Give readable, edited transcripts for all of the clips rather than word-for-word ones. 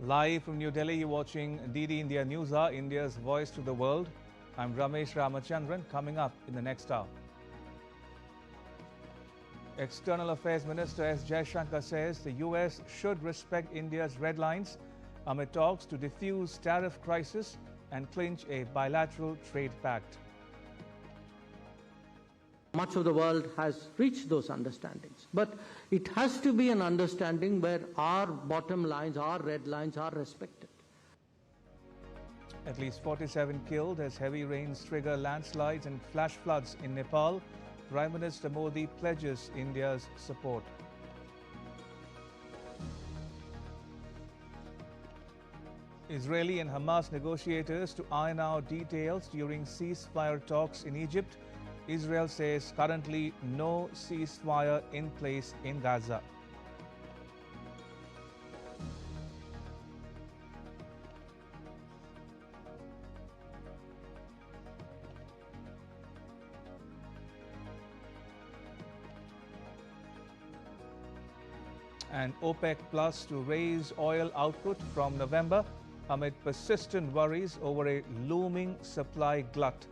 Live from New Delhi, you're watching DD India Newshour, India's voice to the world. I'm Ramesh Ramachandran. Coming up in the next hour. External Affairs Minister S. Jaishankar says the U.S. should respect India's red lines amid talks to defuse tariff crisis and clinch a bilateral trade pact. Much of the world has reached those understandings, but it has to be an understanding where our bottom lines, our red lines are respected. At least 47 killed as heavy rains trigger landslides and flash floods in Nepal. Prime Minister Modi pledges India's support. Israeli and Hamas negotiators to iron out details during ceasefire talks in Egypt. Israel says currently no ceasefire in place in Gaza. And OPEC Plus to raise oil output from November amid persistent worries over a looming supply glut.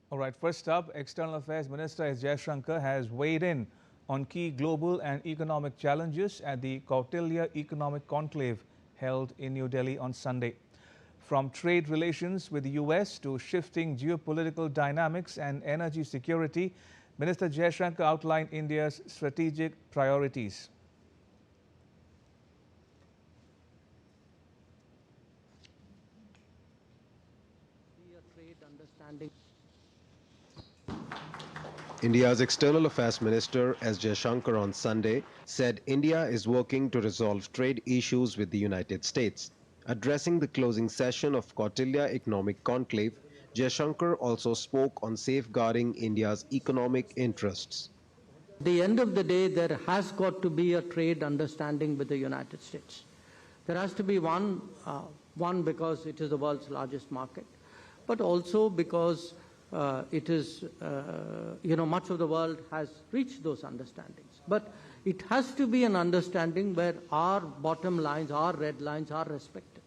All right, first up, External Affairs Minister S. Jaishankar has weighed in on key global and economic challenges at the Kautilya Economic Conclave held in New Delhi on Sunday. From trade relations with the U.S. to shifting geopolitical dynamics and energy security, Minister Jaishankar outlined India's strategic priorities. India's External Affairs Minister S. Jaishankar on Sunday said India is working to resolve trade issues with the United States. Addressing the closing session of Kautilya Economic Conclave, Jaishankar also spoke on safeguarding India's economic interests. At the end of the day, there has got to be a trade understanding with the United States. There has to be one because it is the world's largest market, but also because it is, much of the world has reached those understandings. But it has to be an understanding where our bottom lines, our red lines are respected.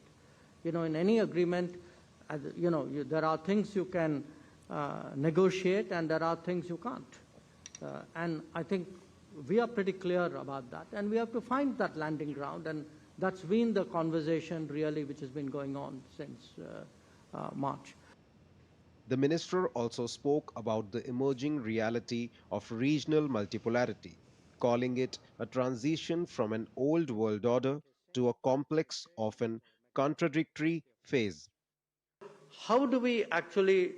In any agreement, there are things you can negotiate and there are things you can't. And I think we are pretty clear about that. And we have to find that landing ground. And that's been the conversation really which has been going on since March. The minister also spoke about the emerging reality of regional multipolarity, calling it a transition from an old world order to a complex, often contradictory phase. How do we actually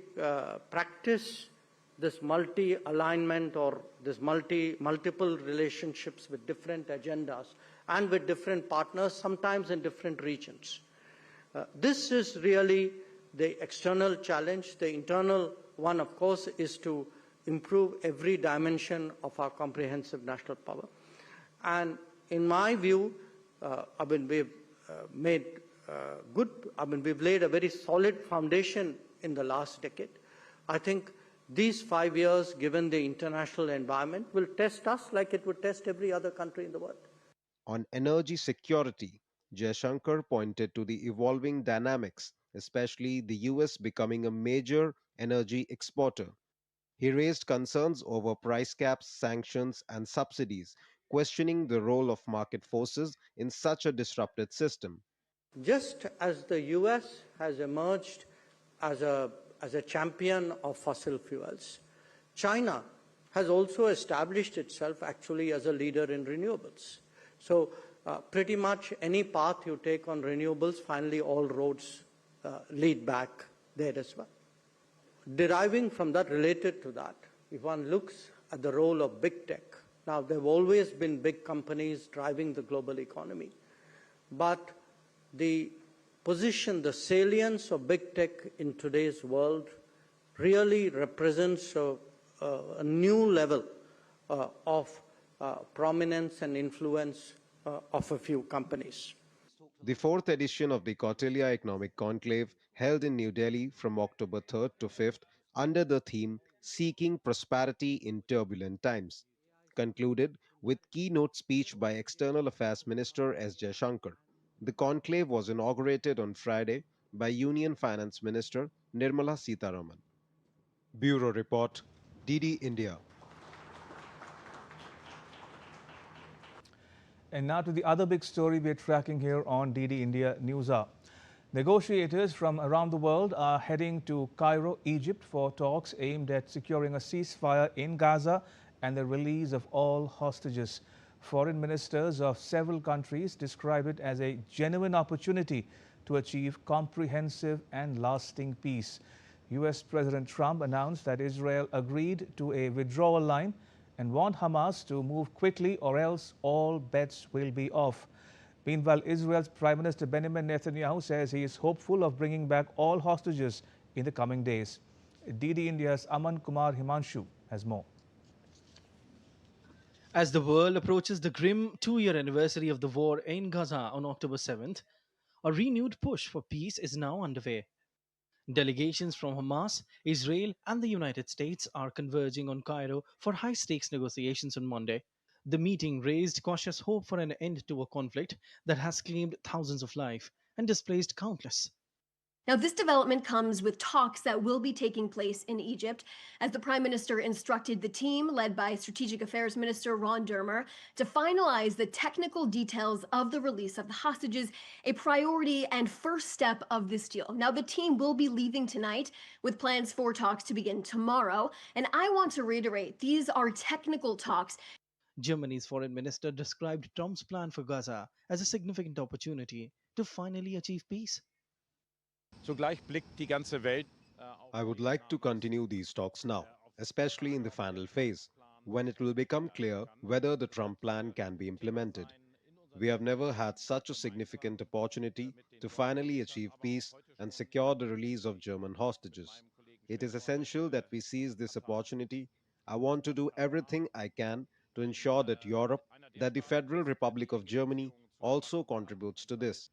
practice this multi-alignment or this multiple relationships with different agendas and with different partners, sometimes in different regions? This is really the external challenge. The internal one, of course, is to improve every dimension of our comprehensive national power. And in my view, we've laid a very solid foundation in the last decade. I think these 5 years, given the international environment, will test us like it would test every other country in the world. On energy security, Jaishankar pointed to the evolving dynamics, especially the U.S. becoming a major energy exporter. He raised concerns over price caps, sanctions, and subsidies, questioning the role of market forces in such a disrupted system. Just as the U.S. has emerged as a champion of fossil fuels, China has also established itself actually as a leader in renewables. So pretty much any path you take on renewables, finally all roads lead back there as well. Deriving from that, related to that, if one looks at the role of big tech, now there have always been big companies driving the global economy, but the position, the salience of big tech in today's world really represents a new level of prominence and influence of a few companies. The fourth edition of the Kautilya Economic Conclave, held in New Delhi from October 3rd to 5th under the theme Seeking Prosperity in Turbulent Times, concluded with keynote speech by External Affairs Minister S. Jaishankar. The conclave was inaugurated on Friday by Union Finance Minister Nirmala Sitharaman. Bureau Report, DD India. And now to the other big story we're tracking here on DD India Newshour. Negotiators from around the world are heading to Cairo, Egypt for talks aimed at securing a ceasefire in Gaza and the release of all hostages. Foreign ministers of several countries describe it as a genuine opportunity to achieve comprehensive and lasting peace. U.S. President Trump announced that Israel agreed to a withdrawal line and warned Hamas to move quickly or else all bets will be off. Meanwhile, Israel's Prime Minister Benjamin Netanyahu says he is hopeful of bringing back all hostages in the coming days. DD India's Aman Kumar Himanshu has more. As the world approaches the grim two-year anniversary of the war in Gaza on October 7th, a renewed push for peace is now underway. Delegations from Hamas, Israel, and the United States are converging on Cairo for high stakes negotiations on Monday. The meeting raised cautious hope for an end to a conflict that has claimed thousands of lives and displaced countless. Now, this development comes with talks that will be taking place in Egypt, as the Prime Minister instructed the team, led by Strategic Affairs Minister Ron Dermer, to finalize the technical details of the release of the hostages, a priority and first step of this deal. Now, the team will be leaving tonight with plans for talks to begin tomorrow. And I want to reiterate, these are technical talks. Germany's foreign minister described Trump's plan for Gaza as a significant opportunity to finally achieve peace. I would like to continue these talks now, especially in the final phase, when it will become clear whether the Trump plan can be implemented. We have never had such a significant opportunity to finally achieve peace and secure the release of German hostages. It is essential that we seize this opportunity. I want to do everything I can to ensure that Europe, that the Federal Republic of Germany, also contributes to this.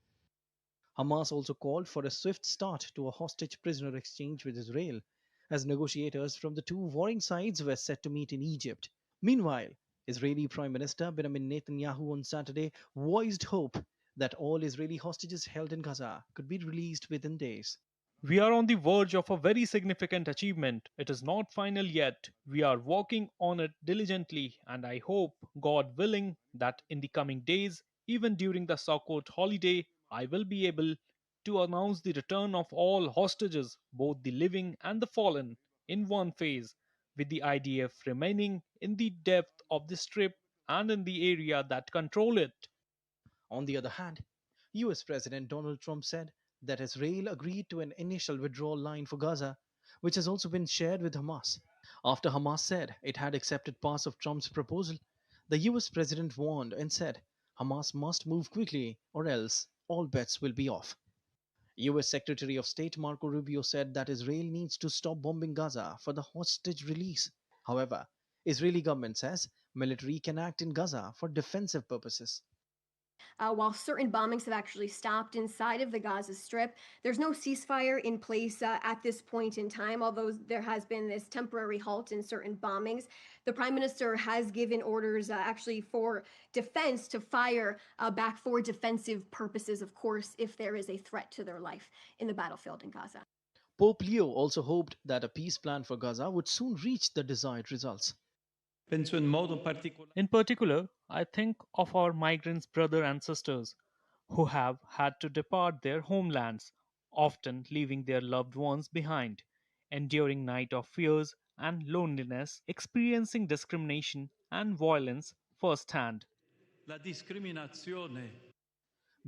Hamas also called for a swift start to a hostage prisoner exchange with Israel, as negotiators from the two warring sides were set to meet in Egypt. Meanwhile, Israeli Prime Minister Benjamin Netanyahu on Saturday voiced hope that all Israeli hostages held in Gaza could be released within days. We are on the verge of a very significant achievement. It is not final yet. We are working on it diligently, and I hope, God willing, that in the coming days, even during the Sukkot holiday, I will be able to announce the return of all hostages, both the living and the fallen, in one phase, with the IDF remaining in the depth of the strip and in the area that control it. On the other hand, US President Donald Trump said that Israel agreed to an initial withdrawal line for Gaza, which has also been shared with Hamas. After Hamas said it had accepted parts of Trump's proposal, the US President warned and said Hamas must move quickly or else all bets will be off. US Secretary of State Marco Rubio said that Israel needs to stop bombing Gaza for the hostage release. However, Israeli government says military can act in Gaza for defensive purposes. While certain bombings have actually stopped inside of the Gaza Strip, there's no ceasefire in place at this point in time, although there has been this temporary halt in certain bombings. The Prime Minister has given orders actually for defense to fire back for defensive purposes, of course, if there is a threat to their life in the battlefield in Gaza. Pope Leo also hoped that a peace plan for Gaza would soon reach the desired results. In particular, I think of our migrants' brothers and sisters who have had to depart their homelands, often leaving their loved ones behind, enduring night of fears and loneliness, experiencing discrimination and violence firsthand.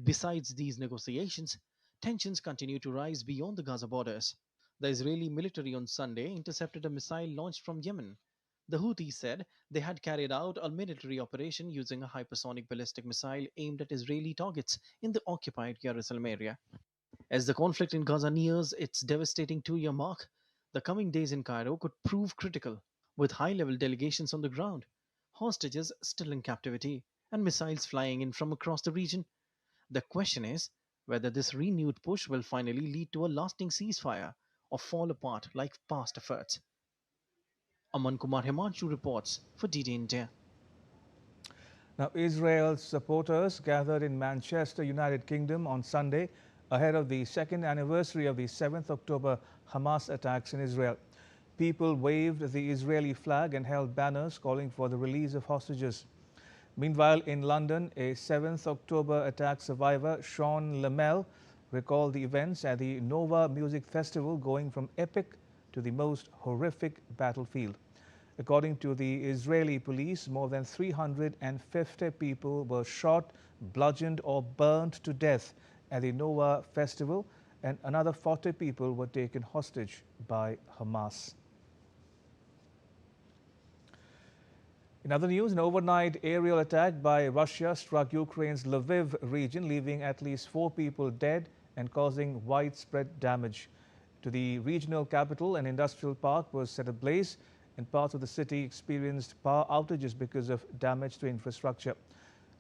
Besides these negotiations, tensions continue to rise beyond the Gaza borders. The Israeli military on Sunday intercepted a missile launched from Yemen, The Houthis said they had carried out a military operation using a hypersonic ballistic missile aimed at Israeli targets in the occupied Jerusalem area. As the conflict in Gaza nears its devastating 2-year mark, the coming days in Cairo could prove critical, with high level delegations on the ground, hostages still in captivity, and missiles flying in from across the region. The question is whether this renewed push will finally lead to a lasting ceasefire or fall apart like past efforts. Aman Kumar Himanshu reports for DD India. Now, Israel's supporters gathered in Manchester, United Kingdom on Sunday ahead of the second anniversary of the 7th October Hamas attacks in Israel. People waved the Israeli flag and held banners calling for the release of hostages. Meanwhile, in London, a 7th October attack survivor, Sean Lamel, recalled the events at the Nova Music Festival, going from epic to the most horrific battlefield. According to the Israeli police, more than 350 people were shot, bludgeoned or burned to death at the Nova Festival, and another 40 people were taken hostage by Hamas. In other news, an overnight aerial attack by Russia struck Ukraine's Lviv region, leaving at least 4 people dead and causing widespread damage. To the regional capital, an industrial park was set ablaze, and parts of the city experienced power outages because of damage to infrastructure.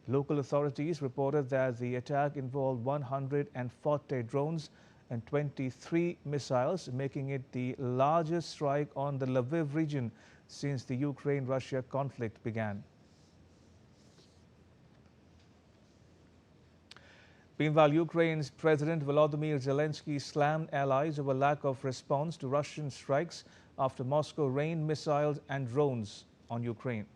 Local authorities reported that the attack involved 140 drones and 23 missiles, making it the largest strike on the Lviv region since the Ukraine-Russia conflict began. Meanwhile, Ukraine's President Volodymyr Zelensky slammed allies over lack of response to Russian strikes after Moscow rained missiles and drones on Ukraine.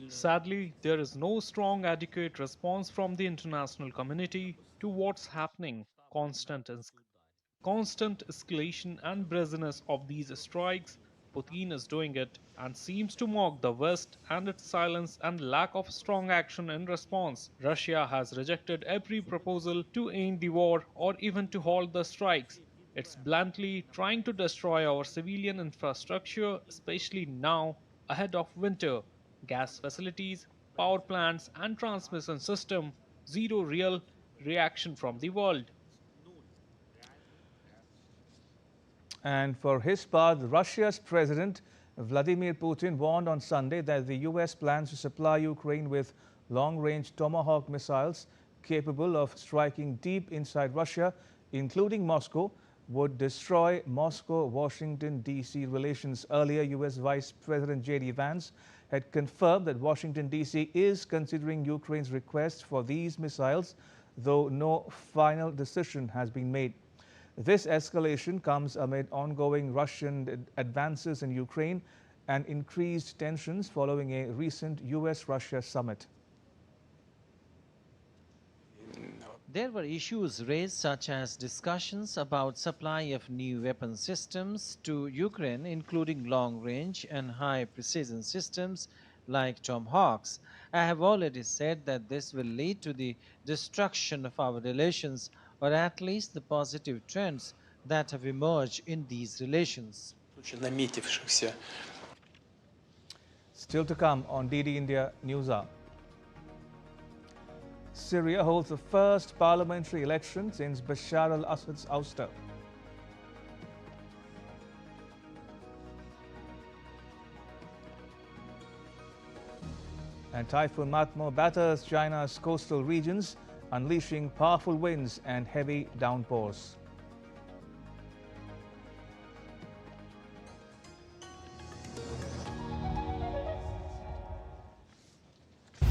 Sadly, there is no strong, adequate response from the international community to what's happening. Constant escalation and brazenness of these strikes. Putin is doing it and seems to mock the West and its silence and lack of strong action in response. Russia has rejected every proposal to end the war or even to halt the strikes. It's bluntly trying to destroy our civilian infrastructure, especially now ahead of winter. Gas facilities, power plants, and transmission system. Zero real reaction from the world. And for his part, Russia's President Vladimir Putin warned on Sunday that the U.S. plans to supply Ukraine with long-range Tomahawk missiles capable of striking deep inside Russia, including Moscow, would destroy Moscow-Washington, D.C. relations. Earlier, U.S. Vice President J.D. Vance had confirmed that Washington, D.C. is considering Ukraine's request for these missiles, though no final decision has been made. This escalation comes amid ongoing Russian advances in Ukraine and increased tensions following a recent U.S.-Russia summit. There were issues raised such as discussions about supply of new weapon systems to Ukraine, including long-range and high-precision systems like Tomahawks. I have already said that this will lead to the destruction of our relations, or at least the positive trends that have emerged in these relations. Still to come on DD India Newshour. Syria holds the first parliamentary election since Bashar al-Assad's ouster. And Typhoon Matmo batters China's coastal regions, unleashing powerful winds and heavy downpours.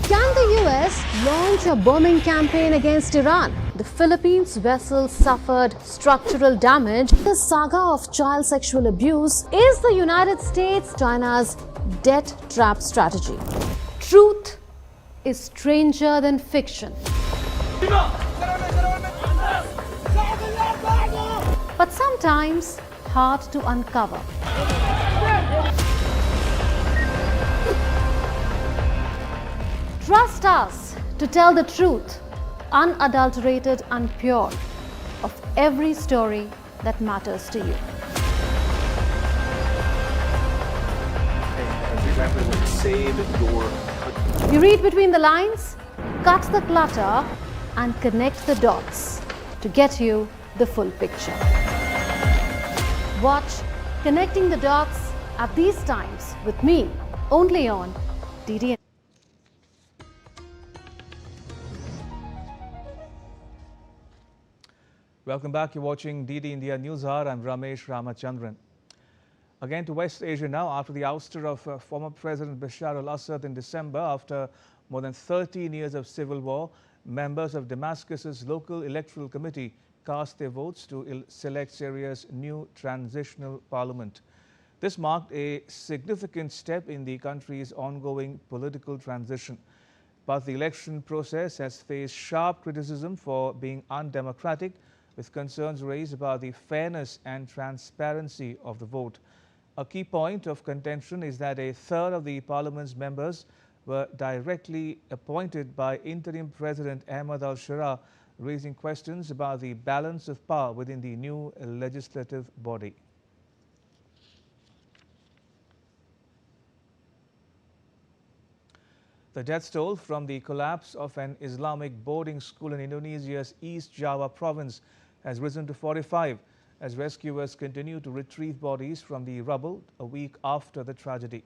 Can the U.S. launch a bombing campaign against Iran? The Philippines vessel suffered structural damage. The saga of child sexual abuse is the United States China's debt trap strategy. Truth is stranger than fiction. But sometimes hard to uncover. Trust us to tell the truth, unadulterated and pure, of every story that matters to you. everyone, save your country. You read between the lines, cut the clutter, and connect the dots to get you the full picture. Watch Connecting the Dots at these times with me, only on DD. Welcome back. You're watching DD India Newshour. I'm Ramesh Ramachandran. Again to West Asia now. After the ouster of former President Bashar al-Assad in December, after more than 13 years of civil war, members of Damascus's local electoral committee cast their votes to select Syria's new transitional parliament. This marked a significant step in the country's ongoing political transition. But the election process has faced sharp criticism for being undemocratic, with concerns raised about the fairness and transparency of the vote. A key point of contention is that a third of the parliament's members were directly appointed by interim President Ahmad al-Sharaa, raising questions about the balance of power within the new legislative body. The death toll from the collapse of an Islamic boarding school in Indonesia's East Java province has risen to 45 as rescuers continue to retrieve bodies from the rubble a week after the tragedy.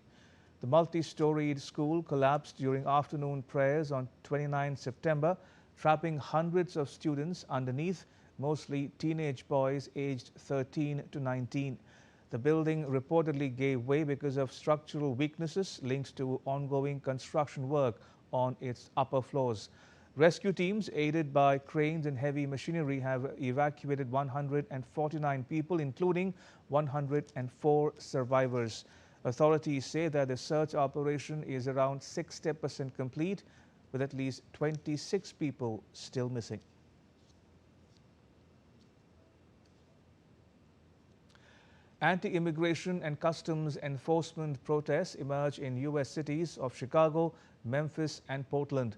The multi-storied school collapsed during afternoon prayers on 29 September, trapping hundreds of students underneath, mostly teenage boys aged 13 to 19. The building reportedly gave way because of structural weaknesses linked to ongoing construction work on its upper floors. Rescue teams, aided by cranes and heavy machinery, have evacuated 149 people, including 104 survivors. Authorities say that the search operation is around 60% complete, with at least 26 people still missing. Anti-immigration and customs enforcement protests emerge in U.S. cities of Chicago, Memphis and Portland.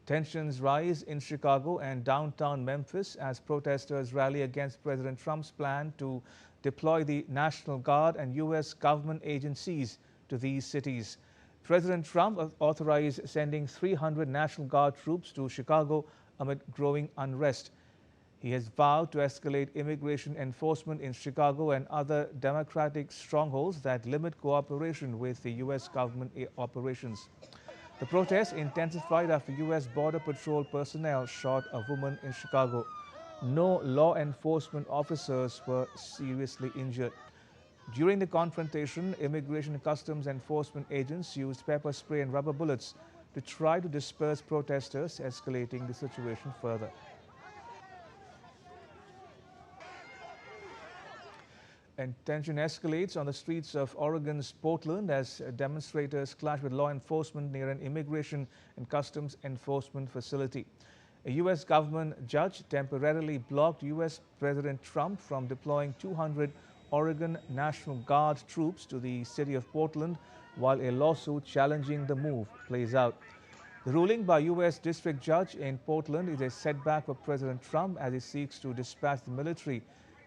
Tensions rise in Chicago and downtown Memphis as protesters rally against President Trump's plan to deploy the National Guard and U.S. government agencies to these cities. President Trump authorized sending 300 National Guard troops to Chicago amid growing unrest. He has vowed to escalate immigration enforcement in Chicago and other Democratic strongholds that limit cooperation with the U.S. government operations. The protests intensified after U.S. Border Patrol personnel shot a woman in Chicago. No law enforcement officers were seriously injured. During the confrontation, Immigration and Customs Enforcement agents used pepper spray and rubber bullets to try to disperse protesters, escalating the situation further. And tension escalates on the streets of Oregon's Portland as demonstrators clash with law enforcement near an immigration and customs enforcement facility. A U.S. government judge temporarily blocked U.S. President Trump from deploying 200 Oregon National Guard troops to the city of Portland while a lawsuit challenging the move plays out. The ruling by U.S. District Judge in Portland is a setback for President Trump as he seeks to dispatch the military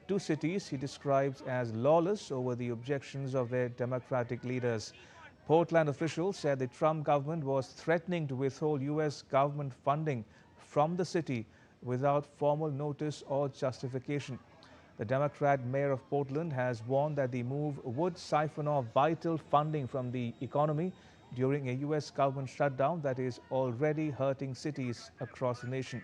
to cities he describes as lawless over the objections of their Democratic leaders. Portland officials said the Trump government was threatening to withhold U.S. government funding from the city without formal notice or justification. The Democrat mayor of Portland has warned that the move would siphon off vital funding from the economy during a U.S. government shutdown that is already hurting cities across the nation.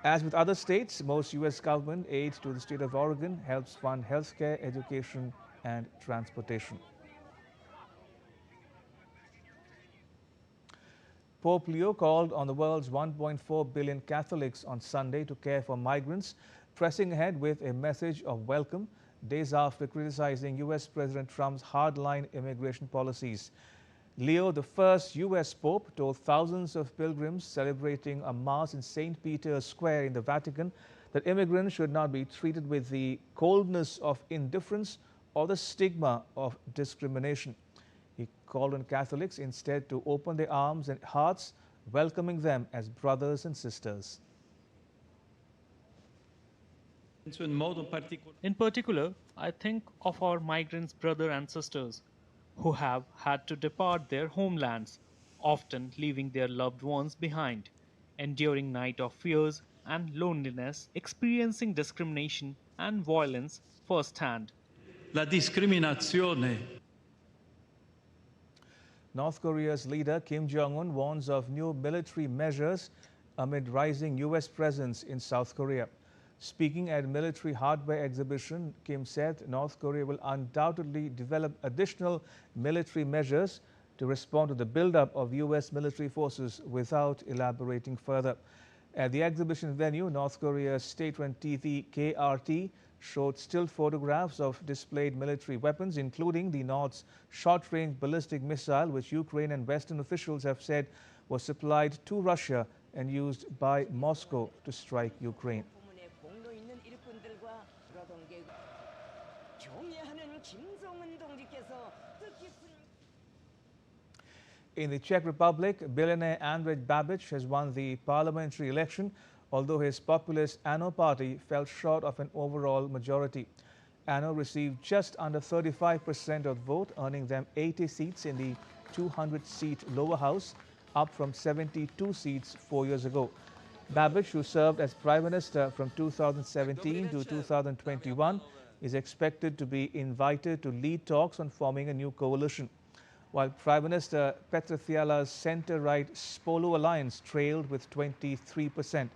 As with other states, most U.S. government aid to the state of Oregon helps fund healthcare, education, and transportation. Pope Leo called on the world's 1.4 billion Catholics on Sunday to care for migrants, pressing ahead with a message of welcome days after criticizing U.S. President Trump's hardline immigration policies. Leo, the first U.S. Pope, told thousands of pilgrims celebrating a Mass in St. Peter's Square in the Vatican that immigrants should not be treated with the coldness of indifference or the stigma of discrimination. He called on Catholics instead to open their arms and hearts, welcoming them as brothers and sisters. In particular, I think of our migrants' brothers and sisters. who have had to depart their homelands, often leaving their loved ones behind, enduring night of fears and loneliness, experiencing discrimination and violence firsthand. La discriminazione. North Korea's leader Kim Jong-un warns of new military measures amid rising U.S. presence in South Korea. Speaking at military hardware exhibition, Kim said North Korea will undoubtedly develop additional military measures to respond to the buildup of U.S. military forces without elaborating further. At the exhibition venue, North Korea's state-run TV KRT showed still photographs of displayed military weapons, including the North's short-range ballistic missile, which Ukraine and Western officials have said was supplied to Russia and used by Moscow to strike Ukraine. In the Czech Republic, billionaire Andrej Babiš has won the parliamentary election, although his populist ANO party fell short of an overall majority. ANO received just under 35% of the vote, earning them 80 seats in the 200-seat lower house, up from 72 seats 4 years ago. Babiš, who served as Prime Minister from 2017 to 2021, is expected to be invited to lead talks on forming a new coalition, while Prime Minister Petr Fiala's centre-right Spolu alliance trailed with 23%.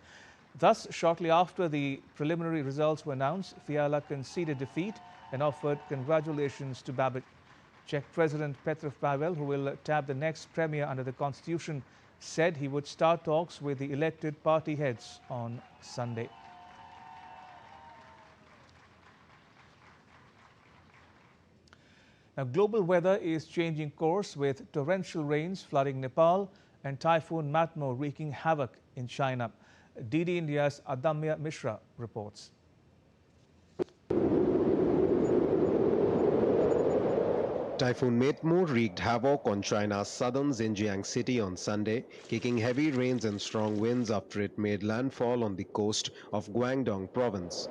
Thus, shortly after the preliminary results were announced, Fiala conceded defeat and offered congratulations to Babiš. Czech President Petr Pavel, who will tap the next premier under the constitution, said he would start talks with the elected party heads on Sunday. Now, global weather is changing course, with torrential rains flooding Nepal and Typhoon Matno wreaking havoc in China. DD India's Adamya Mishra reports. Typhoon Matmo wreaked havoc on China's southern Xinjiang city on Sunday, kicking heavy rains and strong winds after it made landfall on the coast of Guangdong province.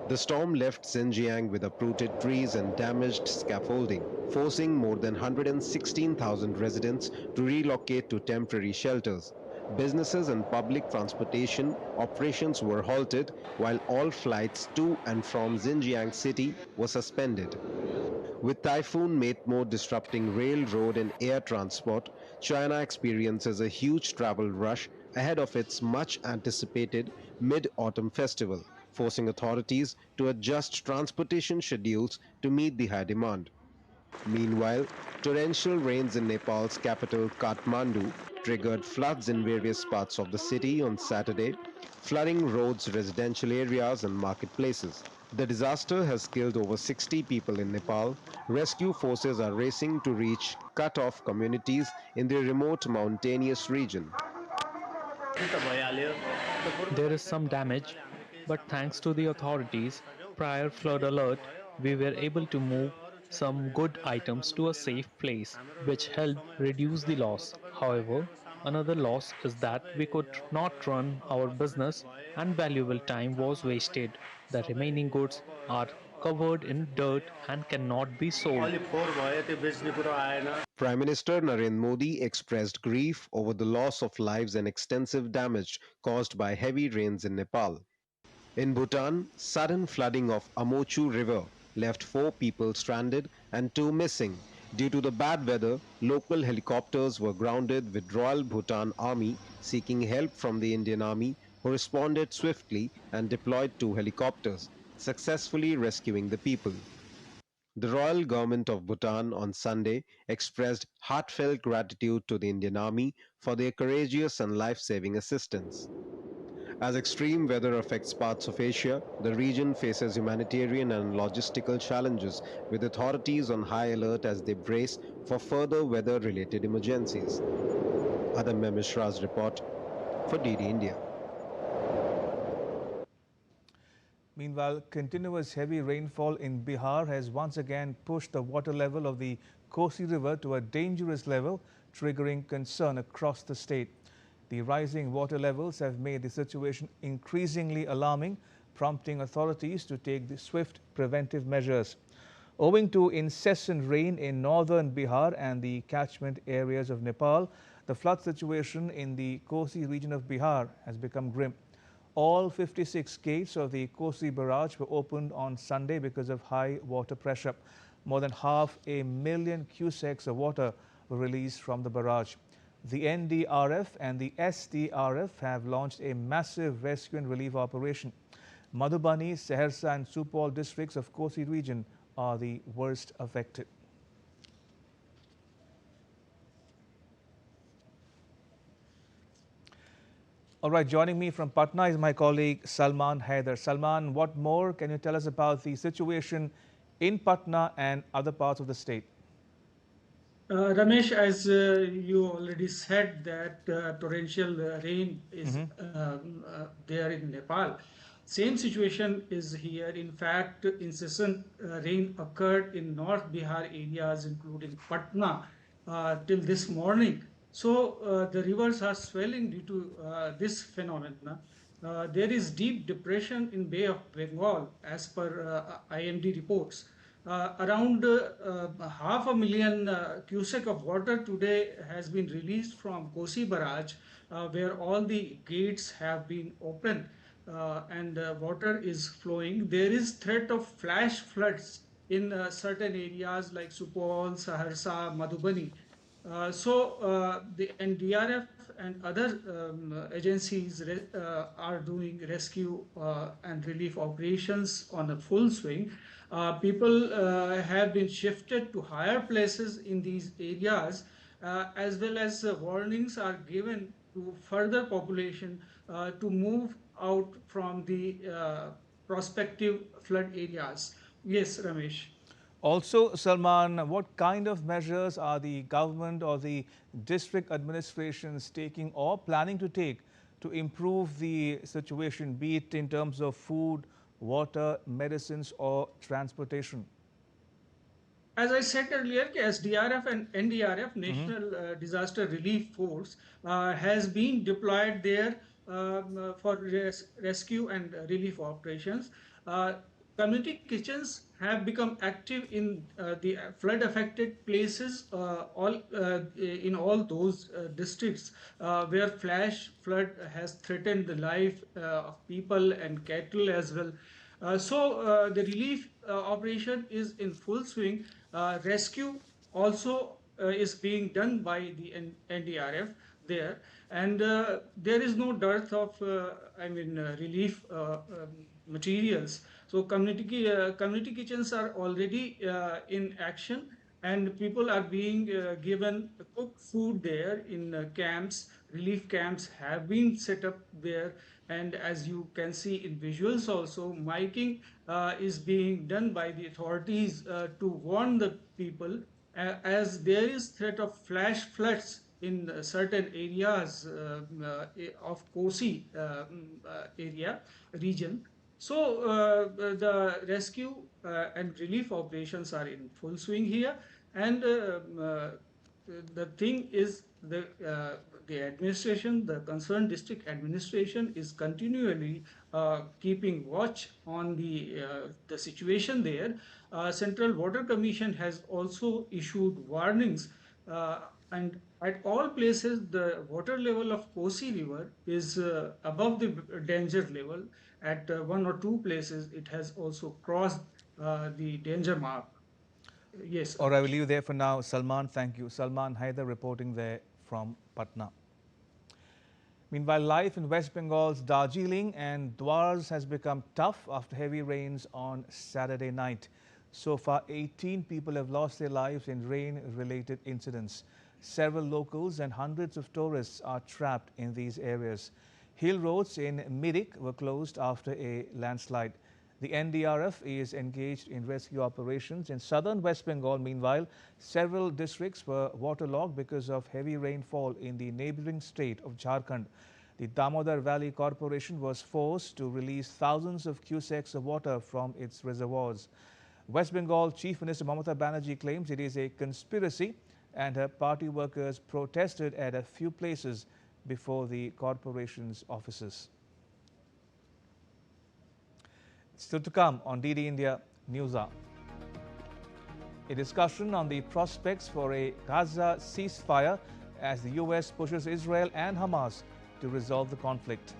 The storm left Xinjiang with uprooted trees and damaged scaffolding, forcing more than 116,000 residents to relocate to temporary shelters. Businesses and public transportation operations were halted, while all flights to and from Xinjiang city were suspended. With Typhoon Matmo disrupting rail, road and air transport, China experiences a huge travel rush ahead of its much-anticipated Mid-Autumn Festival, forcing authorities to adjust transportation schedules to meet the high demand. Meanwhile, torrential rains in Nepal's capital Kathmandu triggered floods in various parts of the city on Saturday, flooding roads, residential areas and marketplaces. The disaster has killed over 60 people in Nepal. Rescue forces are racing to reach cut-off communities in the remote mountainous region. There is some damage, but thanks to the authorities' prior flood alert, we were able to move some good items to a safe place, which helped reduce the loss. However, another loss is that we could not run our business and valuable time was wasted. The remaining goods are covered in dirt and cannot be sold. Prime Minister Narendra Modi expressed grief over the loss of lives and extensive damage caused by heavy rains in Nepal. In Bhutan, sudden flooding of Amochu River left 4 people stranded and 2 missing. Due to the bad weather, local helicopters were grounded with Royal Bhutan Army seeking help from the Indian Army, who responded swiftly and deployed 2 helicopters, successfully rescuing the people. The royal government of Bhutan on Sunday expressed heartfelt gratitude to the Indian Army for their courageous and life-saving assistance. As extreme weather affects parts of Asia, the region faces humanitarian and logistical challenges, with authorities on high alert as they brace for further weather-related emergencies. Adamya Mishra's report for DD India. Meanwhile, continuous heavy rainfall in Bihar has once again pushed the water level of the Kosi River to a dangerous level, triggering concern across the state. The rising water levels have made the situation increasingly alarming, prompting authorities to take the swift preventive measures. Owing to incessant rain in northern Bihar and the catchment areas of Nepal, the flood situation in the Kosi region of Bihar has become grim. All 56 gates of the Kosi barrage were opened on Sunday because of high water pressure. More than 500,000 cusecs of water were released from the barrage. The NDRF and the SDRF have launched a massive rescue and relief operation. Madhubani, Saharsa and Supol districts of Kosi region are the worst affected. All right, joining me from Patna is my colleague Salman Haider. Salman, what more can you tell us about the situation in Patna and other parts of the state? Ramesh, as you already said that torrential rain is there in Nepal. Same situation is here. In fact, incessant rain occurred in North Bihar areas, including Patna, till this morning. So the rivers are swelling due to this phenomena. There is deep depression in Bay of Bengal, as per IMD reports. Around 500,000 cubic of water today has been released from Kosi barrage, where all the gates have been opened and water is flowing. There is threat of flash floods in certain areas like Supol, Saharsa, Madhubani. So the NDRF and other agencies are doing rescue and relief operations on a full swing. People have been shifted to higher places in these areas, as well as warnings are given to further population to move out from the prospective flood areas. Yes, Ramesh. Also, Salman, what kind of measures are the government or the district administrations taking or planning to take to improve the situation, be it in terms of food, water, medicines or transportation? As I said earlier, SDRF and NDRF, National Disaster Relief Force, has been deployed there for rescue and relief operations. Community kitchens have become active in the flood affected places in all those districts where flash flood has threatened the life of people and cattle as well. So the relief operation is in full swing. Rescue also is being done by the NDRF there, and there is no dearth of relief materials. So community kitchens are already in action, and people are being given cooked food there in camps. Relief camps have been set up there, and as you can see in visuals also, miking is being done by the authorities to warn the people as there is threat of flash floods in certain areas of Kosi area region. So the rescue and relief operations are in full swing here, and the thing is the administration, the concerned district administration, is continually keeping watch on the situation there. Central Water Commission has also issued warnings, and at all places the water level of Kosi River is above the danger level. At one or two places, it has also crossed the danger mark. Yes. Or I will leave you there for now. Salman, thank you. Salman Haider reporting there from Patna. Meanwhile, life in West Bengal's Darjeeling and Dwars has become tough after heavy rains on Saturday night. So far, 18 people have lost their lives in rain-related incidents. Several locals and hundreds of tourists are trapped in these areas. Hill roads in Mirik were closed after a landslide. The NDRF is engaged in rescue operations. In southern West Bengal, meanwhile, several districts were waterlogged because of heavy rainfall in the neighboring state of Jharkhand. The Damodar Valley Corporation was forced to release thousands of cusecs of water from its reservoirs. West Bengal Chief Minister Mamata Banerjee claims it is a conspiracy, and her party workers protested at a few places before the corporation's offices. Still to come on DD India News Hour. A discussion on the prospects for a Gaza ceasefire as the U.S. pushes Israel and Hamas to resolve the conflict.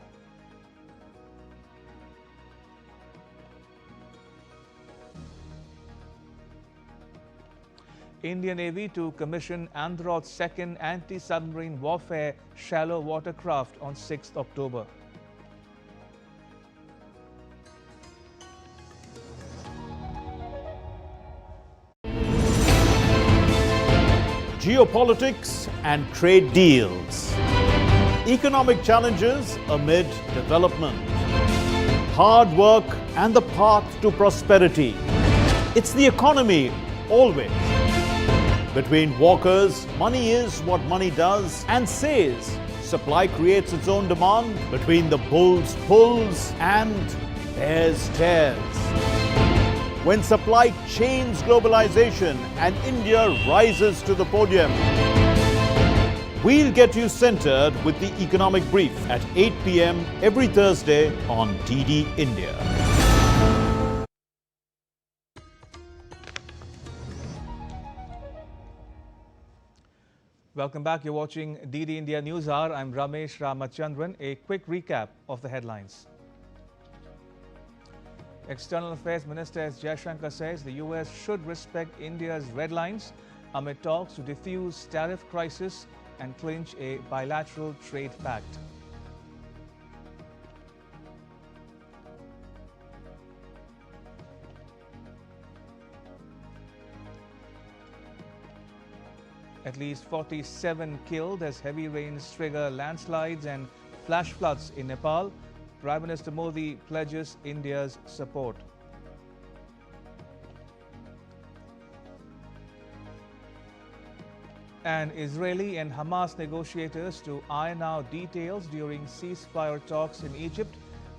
Indian Navy to commission Androd's second anti-submarine warfare shallow water craft on 6th October. Geopolitics and trade deals. Economic challenges amid development. Hard work and the path to prosperity. It's the economy always. Between walkers, money is what money does and says. Supply creates its own demand. Between the bulls pulls and bears tears. When supply chains globalization and India rises to the podium. We'll get you centered with the economic brief at 8 p.m. every Thursday on DD India. Welcome back. You're watching DD India News Hour. I'm Ramesh Ramachandran. A quick recap of the headlines. External Affairs Minister S. Jaishankar says the U.S. should respect India's red lines amid talks to defuse tariff crisis and clinch a bilateral trade pact. At least 47 killed as heavy rains trigger landslides and flash floods in Nepal. Prime Minister Modi pledges India's support. And Israeli and Hamas negotiators to iron out details during ceasefire talks in Egypt.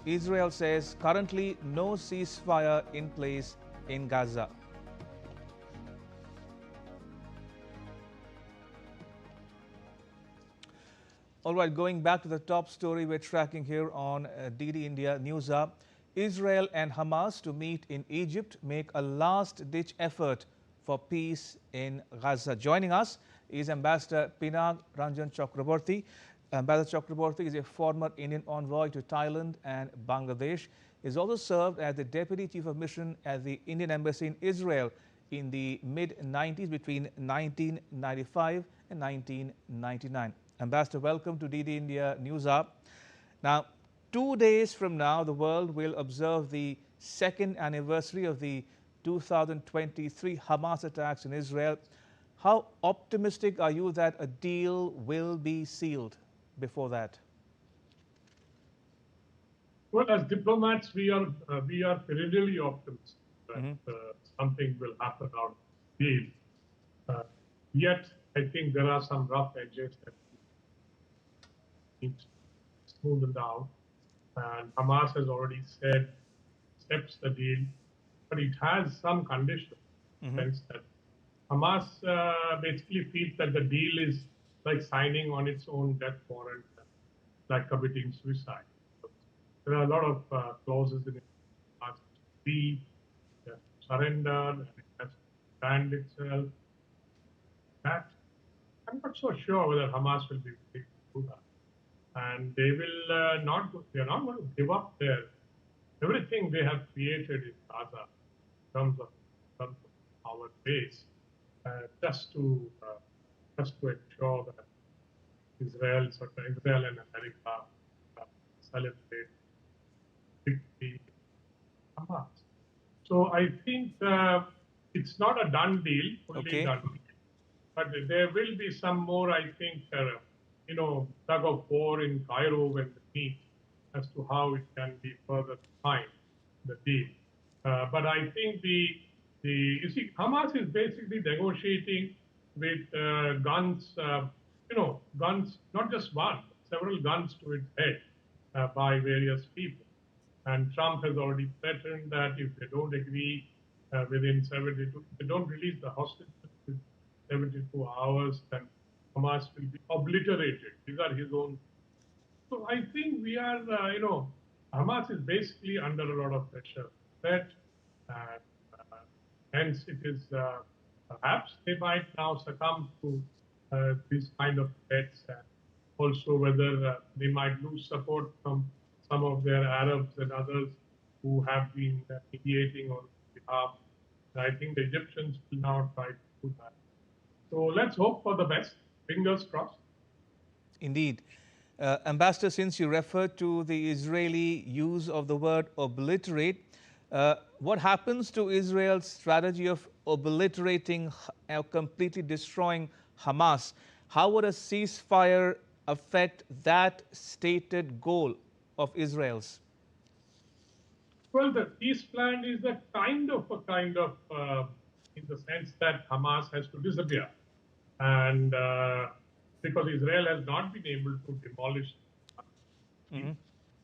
Israel says currently no ceasefire in place in Gaza. All right, going back to the top story we're tracking here on DD India News Hour. Israel and Hamas to meet in Egypt make a last-ditch effort for peace in Gaza. Joining us is Ambassador Pinag Ranjan Chakraborty. Ambassador Chakraborty is a former Indian envoy to Thailand and Bangladesh. He has also served as the Deputy Chief of Mission at the Indian Embassy in Israel in the mid-90s between 1995 and 1999. Ambassador, welcome to DD India News Hour. Now, 2 days from now, the world will observe the second anniversary of the 2023 Hamas attacks in Israel. How optimistic are you that a deal will be sealed before that? Well, as diplomats, we are perennially optimistic that something will happen out of the deal. Yet, I think there are some rough edges that need to smoothen down. And Hamas has already said accepts the deal, but it has some conditions. Sense that Hamas basically feels that the deal is like signing on its own death warrant, like committing suicide. So there are a lot of clauses in it. It has to be surrender, and it has to stand itself. That I'm not so sure whether Hamas will be able to do that. And they will not. They are not going to give up everything they have created in Gaza in terms of our base, just to ensure that Israel and America celebrate victory Hamas. So I think it's not a done deal, fully done deal, but there will be some more. I think tug of war in Cairo when they meet as to how it can be further defined, the deal. But I think you see, Hamas is basically negotiating with guns, guns, not just one, several guns to its head by various people. And Trump has already threatened that if they don't agree within 72, if they don't release the hostages within 72 hours, then Hamas will be obliterated. These are his own. So I think we are, Hamas is basically under a lot of pressure. Hence, it is perhaps they might now succumb to these kind of threats, and also whether they might lose support from some of their Arabs and others who have been mediating on behalf. I think the Egyptians will now try to do that. So let's hope for the best. Fingers crossed. Indeed. Ambassador, since you referred to the Israeli use of the word obliterate, what happens to Israel's strategy of obliterating, completely destroying Hamas? How would a ceasefire affect that stated goal of Israel's? Well, the peace plan is a kind of, in the sense that Hamas has to disappear. And because Israel has not been able to demolish.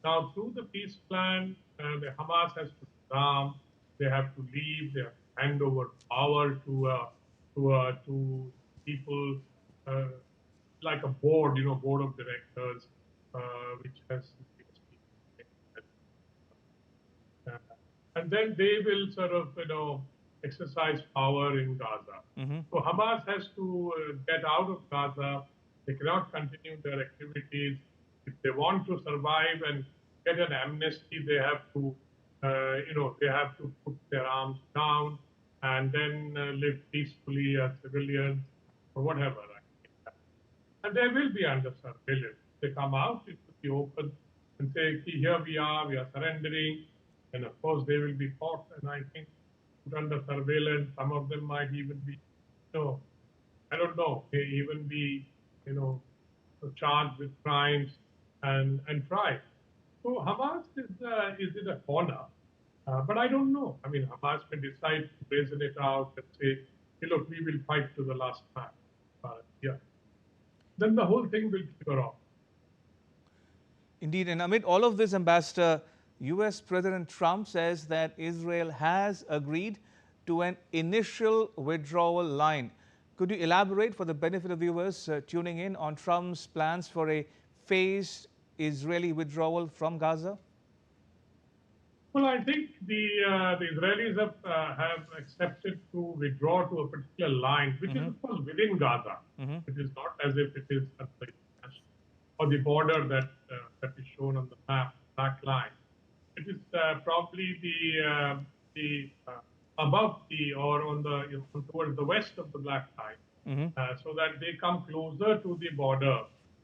Now, through the peace plan, the Hamas has to disarm, they have to leave, they have to hand over power to people like a board, board of directors, which has. And then they will sort of, exercise power in Gaza. So Hamas has to get out of Gaza. They cannot continue their activities. If they want to survive and get an amnesty, they have to, they have to put their arms down and then live peacefully as civilians or whatever. And they will be under surveillance. They come out, it will be open and say, here we are surrendering. And of course, they will be caught, and I think put under surveillance. Some of them might even be, I don't know, may even be, charged with crimes and tried. So Hamas is in a corner, but I don't know. I mean, Hamas may decide to brazen it out and say, hey, look, we will fight to the last man. Then the whole thing will figure out. Indeed, and amid all of this, Ambassador, U.S. President Trump says that Israel has agreed to an initial withdrawal line. Could you elaborate for the benefit of viewers tuning in on Trump's plans for a phased Israeli withdrawal from Gaza? Well, I think the Israelis have accepted to withdraw to a particular line, which is, of course, within Gaza. It is not as if it is at the or the border that is shown on the map, black line. It is probably the above the or on the towards the west of the black line, so that they come closer to the border,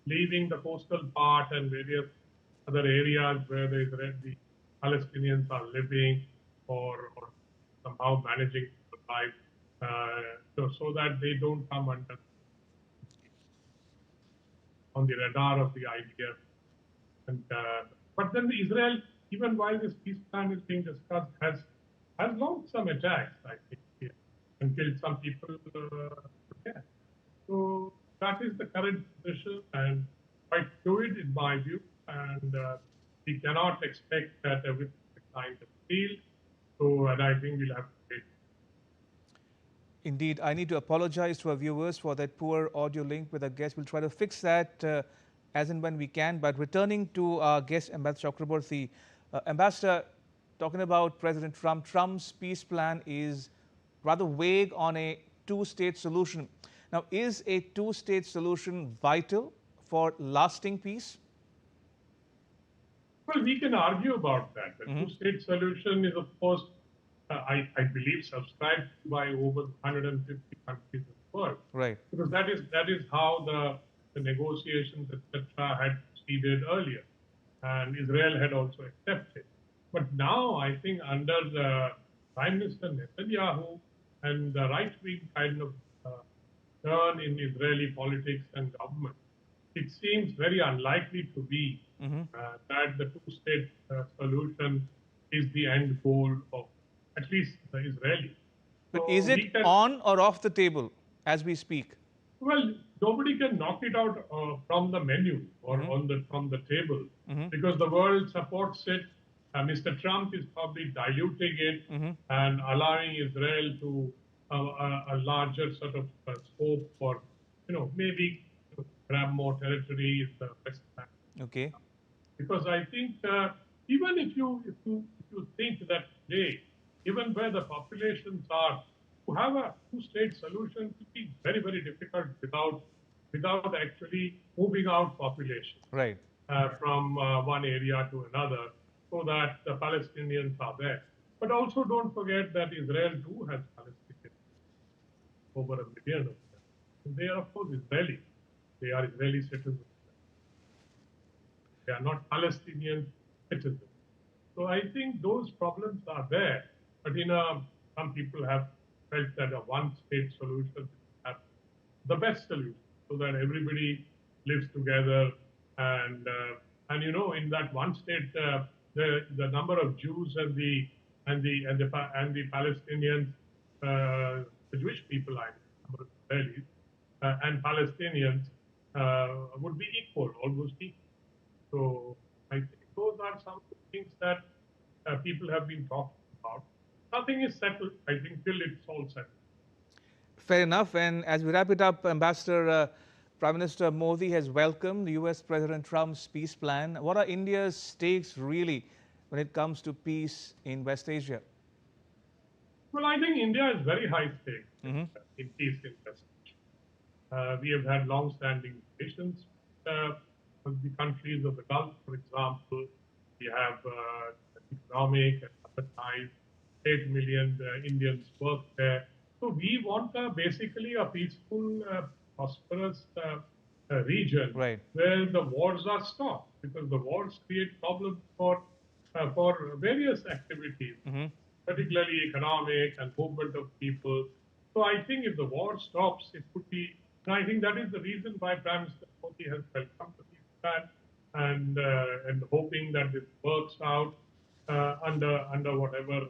leaving the coastal part and various other areas where the Palestinians are living or somehow managing to survive, so that they don't come under on the radar of the IDF. And but then Israel, even while this peace plan is being discussed, has launched some attacks, I think, and killed some people. So that is the current position, and quite fluid in my view. And we cannot expect that everything is signed and sealed. So, and I think we'll have to wait. Indeed, I need to apologize to our viewers for that poor audio link with our guest. We'll try to fix that as and when we can. But returning to our guest, Ambassador Chakraborty, Ambassador, talking about President Trump, Trump's peace plan is rather vague on a two-state solution. Now, is a two-state solution vital for lasting peace? Well, we can argue about that. The two-state solution is, of course, I believe, subscribed by over 150 countries in the world. Right. Because that is how the negotiations, etc., had proceeded earlier. And Israel had also accepted. But now, I think, under the Prime Minister Netanyahu and the right-wing kind of turn in Israeli politics and government, it seems very unlikely to be that the two-state solution is the end goal of at least the Israelis. But is it on or off the table as we speak? Well, nobody can knock it out from the menu or from the table because the world supports it. Mr. Trump is probably diluting it and allowing Israel to a larger sort of scope for, maybe grab more territory in the West Bank. Okay. Because I think even if you think that today, even where the populations are to have a two-state solution will be very, very difficult without actually moving out population Right. from one area to another, so that the Palestinians are there. But also don't forget that Israel too has Palestinians, over 1 million of them. And they are, of course, Israeli. They are Israeli citizens. They are not Palestinian citizens. So I think those problems are there. But some people have felt that a one-state solution is the best solution, so that everybody lives together. And in that one state, the number of Jews and the Palestinians, the Jewish people, number of Israelis and Palestinians would be equal, almost equal. So I think those are some of the things that people have been talking about. Nothing is settled, I think, till it's all settled. Fair enough. And as we wrap it up, Ambassador, Prime Minister Modi has welcomed U.S. President Trump's peace plan. What are India's stakes really when it comes to peace in West Asia? Well, I think India has very high stakes in peace in West Asia. We have had long-standing relations with the countries of the Gulf, for example. We have economic and other ties. 8 million Indians work there. So we want basically a peaceful, prosperous region where the wars are stopped, because the wars create problems for various activities, particularly economic and movement of people. So I think if the war stops, it could be. And I think that is the reason why Prime Minister Modi has welcomed the peace plan and hoping that it works out under whatever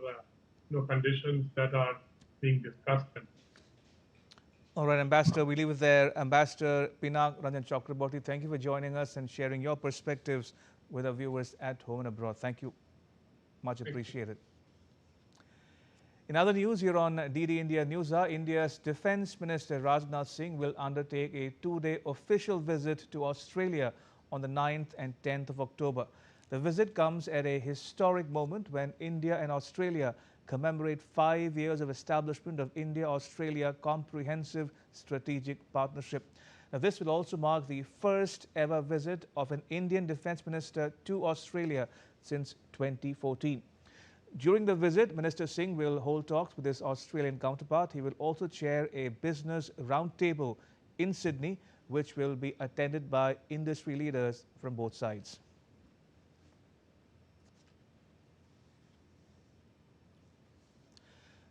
conditions that are being discussed. All right, Ambassador, we leave it there. Ambassador Pinak Ranjan Chakraborty, thank you for joining us and sharing your perspectives with our viewers at home and abroad. Thank you. Much appreciated. In other news, here on DD India Newshour, India's Defence Minister Rajnath Singh will undertake a two-day official visit to Australia on the 9th and 10th of October. The visit comes at a historic moment when India and Australia commemorate 5 years of establishment of India-Australia Comprehensive Strategic Partnership. Now, this will also mark the first ever visit of an Indian Defence Minister to Australia since 2014. During the visit, Minister Singh will hold talks with his Australian counterpart. He will also chair a business roundtable in Sydney, which will be attended by industry leaders from both sides.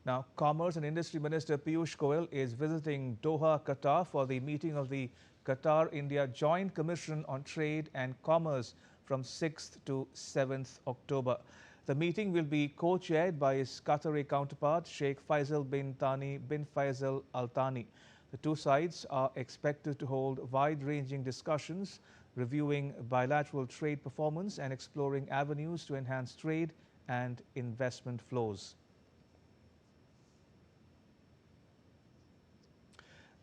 Now, Commerce and Industry Minister Piyush Goyal is visiting Doha, Qatar for the meeting of the Qatar-India Joint Commission on Trade and Commerce from 6th to 7th October. The meeting will be co-chaired by his Qatari counterpart, Sheikh Faisal bin Thani bin Faisal Al Thani. The two sides are expected to hold wide-ranging discussions, reviewing bilateral trade performance and exploring avenues to enhance trade and investment flows.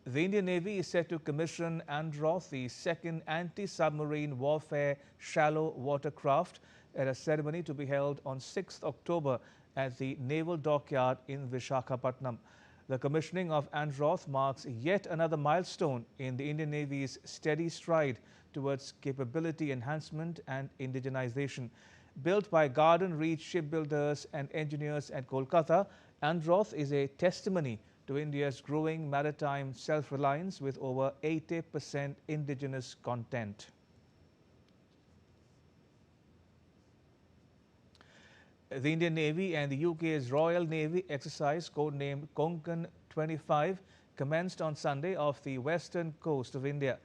The Indian Navy is set to commission Androth, the second anti-submarine warfare shallow watercraft, at a ceremony to be held on 6th October at the Naval Dockyard in Visakhapatnam. The commissioning of Androth marks yet another milestone in the Indian Navy's steady stride towards capability enhancement and indigenization. Built by Garden Reach shipbuilders and engineers at Kolkata, Androth is a testimony to India's growing maritime self-reliance with over 80% indigenous content. The Indian Navy and the UK's Royal Navy exercise, codenamed Konkan 25, commenced on Sunday off the western coast of India.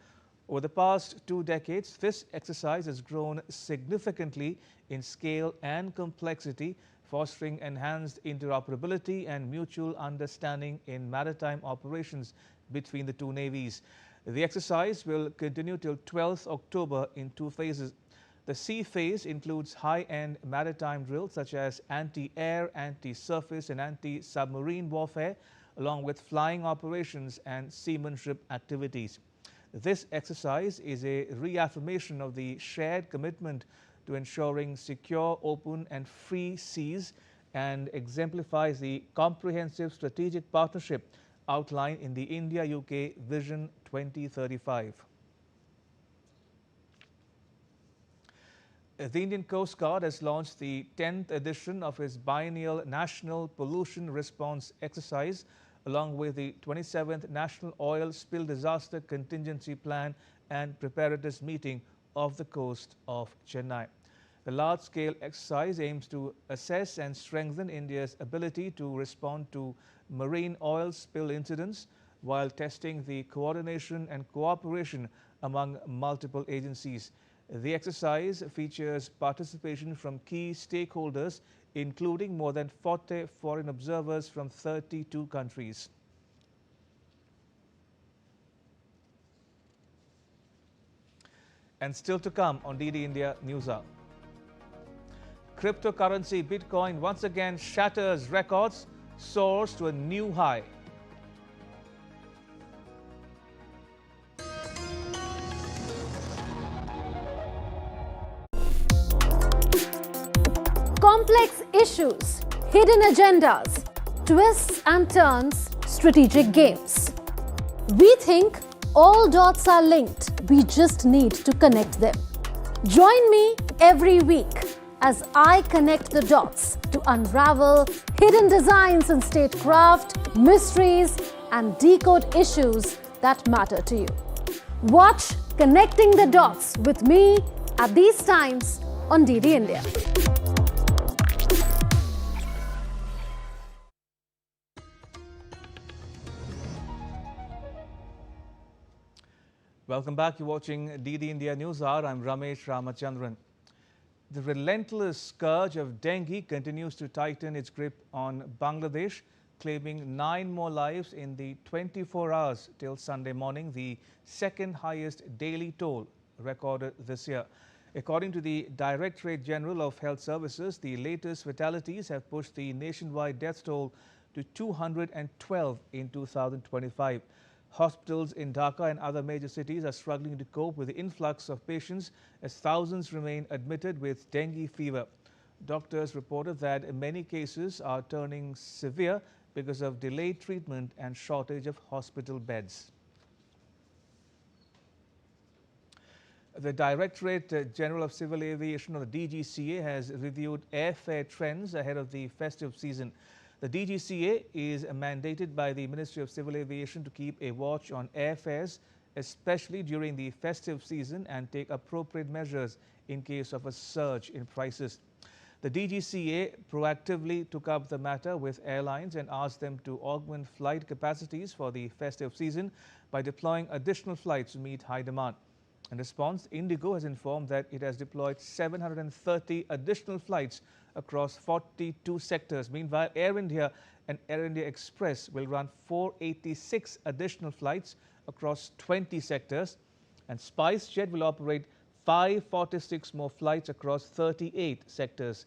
Over the past 2 decades, this exercise has grown significantly in scale and complexity, fostering enhanced interoperability and mutual understanding in maritime operations between the two navies. The exercise will continue till 12th October in 2 phases. The sea phase includes high-end maritime drills such as anti-air, anti-surface and anti-submarine warfare, along with flying operations and seamanship activities. This exercise is a reaffirmation of the shared commitment to ensuring secure, open and free seas and exemplifies the comprehensive strategic partnership outlined in the India-UK Vision 2035. The Indian Coast Guard has launched the 10th edition of its biennial National Pollution Response Exercise, along with the 27th National Oil Spill Disaster Contingency Plan and Preparedness Meeting of the coast of Chennai. The large-scale exercise aims to assess and strengthen India's ability to respond to marine oil spill incidents while testing the coordination and cooperation among multiple agencies. The exercise features participation from key stakeholders, including more than 40 foreign observers from 32 countries. And still to come on DD India Newshour. Cryptocurrency Bitcoin once again shatters records, soars to a new high. Complex issues, hidden agendas, twists and turns, strategic games. We think all dots are linked. We just need to connect them. Join me every week as I connect the dots to unravel hidden designs in statecraft, mysteries, and decode issues that matter to you. Watch Connecting the Dots with me at these times on DD India. Welcome back. You're watching DD India Newshour. I'm Ramesh Ramachandran. The relentless scourge of dengue continues to tighten its grip on Bangladesh, claiming 9 more lives in the 24 hours till Sunday morning, the second highest daily toll recorded this year. According to the Directorate General of Health Services, the latest fatalities have pushed the nationwide death toll to 212 in 2025. Hospitals in Dhaka and other major cities are struggling to cope with the influx of patients as thousands remain admitted with dengue fever. Doctors reported that many cases are turning severe because of delayed treatment and shortage of hospital beds. The Directorate General of Civil Aviation, or the DGCA, has reviewed airfare trends ahead of the festive season. The DGCA is mandated by the Ministry of Civil Aviation to keep a watch on airfares, especially during the festive season, and take appropriate measures in case of a surge in prices. The DGCA proactively took up the matter with airlines and asked them to augment flight capacities for the festive season by deploying additional flights to meet high demand. In response, Indigo has informed that it has deployed 730 additional flights across 42 sectors. Meanwhile, Air India and Air India Express will run 486 additional flights across 20 sectors, and SpiceJet will operate 546 more flights across 38 sectors.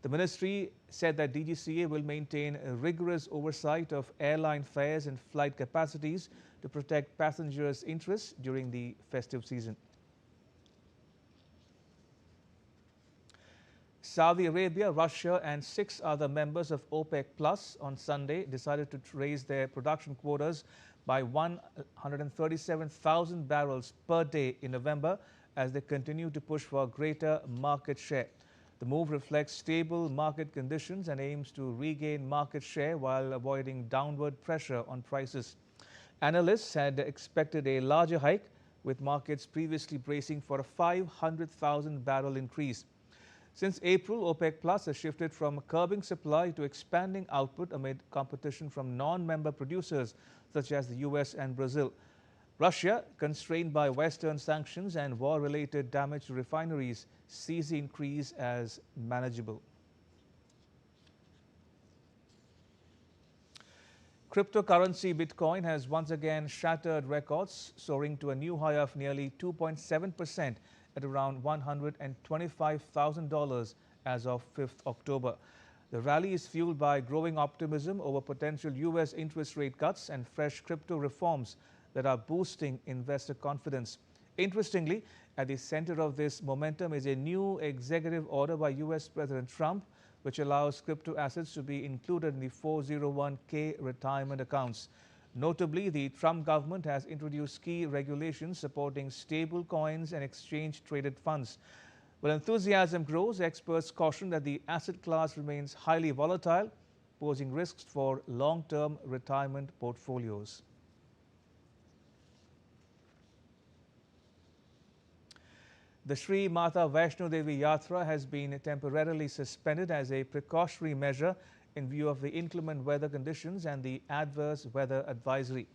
The ministry said that DGCA will maintain a rigorous oversight of airline fares and flight capacities to protect passengers' interests during the festive season. Saudi Arabia, Russia and 6 other members of OPEC Plus on Sunday decided to raise their production quotas by 137,000 barrels per day in November as they continue to push for greater market share. The move reflects stable market conditions and aims to regain market share while avoiding downward pressure on prices. Analysts had expected a larger hike, with markets previously bracing for a 500,000 barrel increase. Since April, OPEC Plus has shifted from curbing supply to expanding output amid competition from non-member producers such as the US and Brazil. Russia, constrained by Western sanctions and war-related damage to refineries, sees the increase as manageable. Cryptocurrency Bitcoin has once again shattered records, soaring to a new high of nearly 2.7% at around $125,000 as of 5th October. The rally is fueled by growing optimism over potential US interest rate cuts and fresh crypto reforms that are boosting investor confidence. Interestingly, at the center of this momentum is a new executive order by US President Trump which allows crypto assets to be included in the 401k retirement accounts. Notably, the Trump government has introduced key regulations supporting stable coins and exchange-traded funds. While enthusiasm grows, experts caution that the asset class remains highly volatile, posing risks for long-term retirement portfolios. The Sri Mata Vaishno Devi Yatra has been temporarily suspended as a precautionary measure in view of the inclement weather conditions and the adverse weather advisory.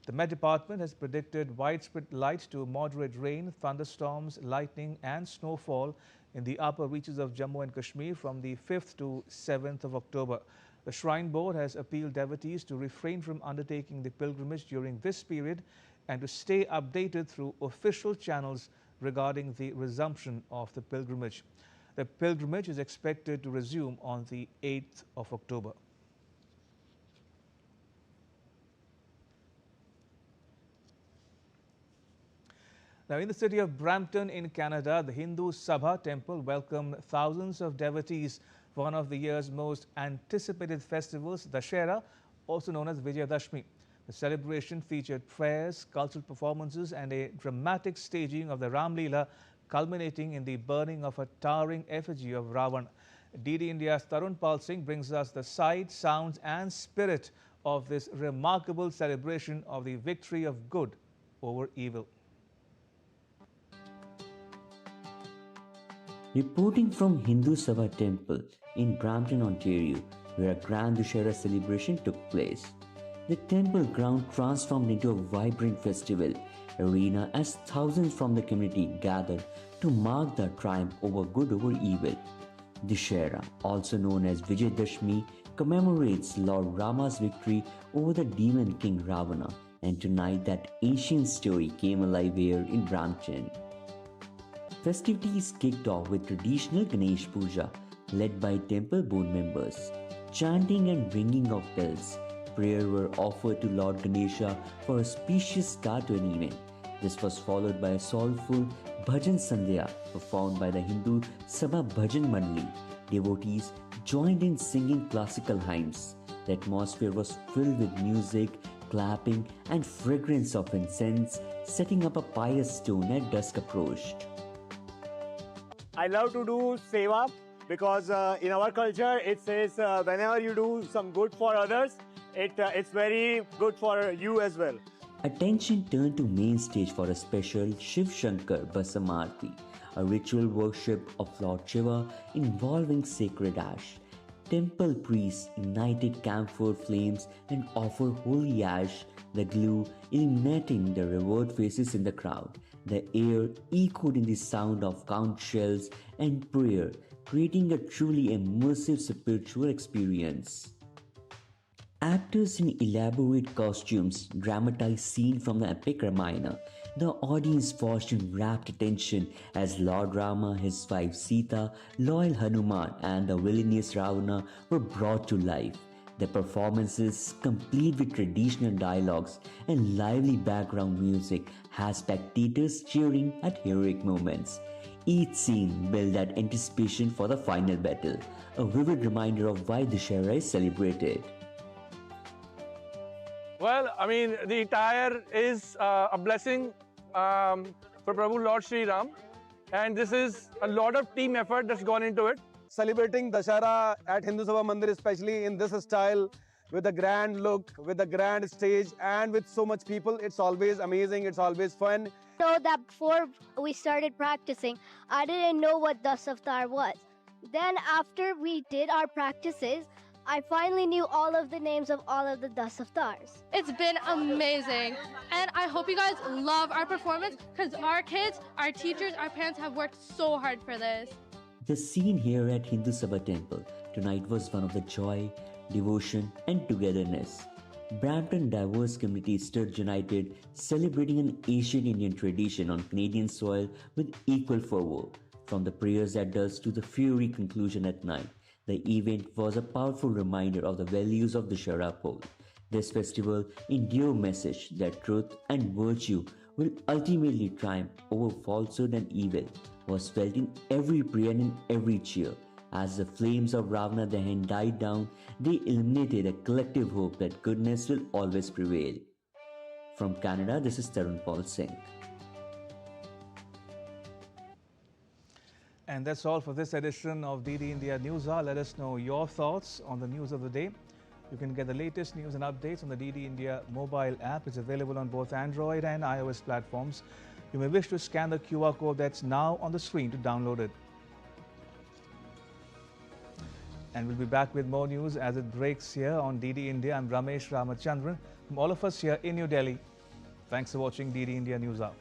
The Met Department has predicted widespread light to moderate rain, thunderstorms, lightning and snowfall in the upper reaches of Jammu and Kashmir from the 5th to 7th of October. The Shrine Board has appealed devotees to refrain from undertaking the pilgrimage during this period and to stay updated through official channels regarding the resumption of the pilgrimage. The pilgrimage is expected to resume on the 8th of October. Now, in the city of Brampton in Canada, the Hindu Sabha temple welcomed thousands of devotees for one of the year's most anticipated festivals, Dussehra, also known as Vijayadashmi. The celebration featured prayers, cultural performances and a dramatic staging of the Ram Leela, culminating in the burning of a towering effigy of Ravan. DD India's Tarun Pal Singh brings us the sight, sounds and spirit of this remarkable celebration of the victory of good over evil. Reporting from Hindu Sabha Temple in Brampton, Ontario, where a grand Dussehra celebration took place. The temple ground transformed into a vibrant festival arena as thousands from the community gathered to mark the triumph over good over evil. Dussehra, also known as Vijayadashmi, commemorates Lord Rama's victory over the demon king Ravana, and tonight that ancient story came alive here in Brampton. Festivities kicked off with traditional Ganesh Puja led by temple board members. Chanting and ringing of bells, prayers were offered to Lord Ganesha for a auspicious start to an event. This was followed by a soulful Bhajan Sandhya performed by the Hindu Sabha Bhajan Mandali. Devotees joined in singing classical hymns. The atmosphere was filled with music, clapping and fragrance of incense, setting up a pious tone as dusk approached. I love to do seva because in our culture it says whenever you do some good for others, it's very good for you as well. Attention turned to main stage for a special Shiv Shankar Basamarti, a ritual worship of Lord Shiva involving sacred ash. Temple priests ignited camphor flames and offered holy ash, the glue illuminating the revered faces in the crowd. The air echoed in the sound of conch shells and prayer, creating a truly immersive spiritual experience. Actors in elaborate costumes dramatized scenes from the epic Ramayana. The audience watched in rapt attention as Lord Rama, his wife Sita, loyal Hanuman and the villainous Ravana were brought to life. The performances, complete with traditional dialogues and lively background music, had spectators cheering at heroic moments. Each scene built that anticipation for the final battle, a vivid reminder of why Dussehra is celebrated. Well, I mean, the attire is a blessing for Prabhu Lord Sri Ram, and this is a lot of team effort that's gone into it. Celebrating Dussehra at Hindu Sabha Mandir, especially in this style, with a grand look, with a grand stage, and with so much people, it's always amazing, it's always fun. So that before we started practicing, I didn't know what Dussehra was. Then after we did our practices, I finally knew all of the names of all of the Dussehras. It's been amazing, and I hope you guys love our performance because our kids, our teachers, our parents have worked so hard for this. The scene here at Hindu Sabha Temple tonight was one of the joy, devotion and togetherness. Brampton diverse community stood united, celebrating an ancient Indian tradition on Canadian soil with equal fervor. From the prayers at dusk to the fiery conclusion at night, the event was a powerful reminder of the values of the Dussehra pole. This festival endured a message that truth and virtue will ultimately triumph over falsehood and evil was felt in every prayer and in every cheer. As the flames of Ravana Dahan died down, they illuminated a collective hope that goodness will always prevail. From Canada, this is Tarun Paul Singh. And that's all for this edition of DD India Newshour. Let us know your thoughts on the news of the day. You can get the latest news and updates on the DD India mobile app. It's available on both Android and iOS platforms. You may wish to scan the QR code that's now on the screen to download it. And we'll be back with more news as it breaks here on DD India. I'm Ramesh Ramachandran. From all of us here in New Delhi, thanks for watching DD India Newshour.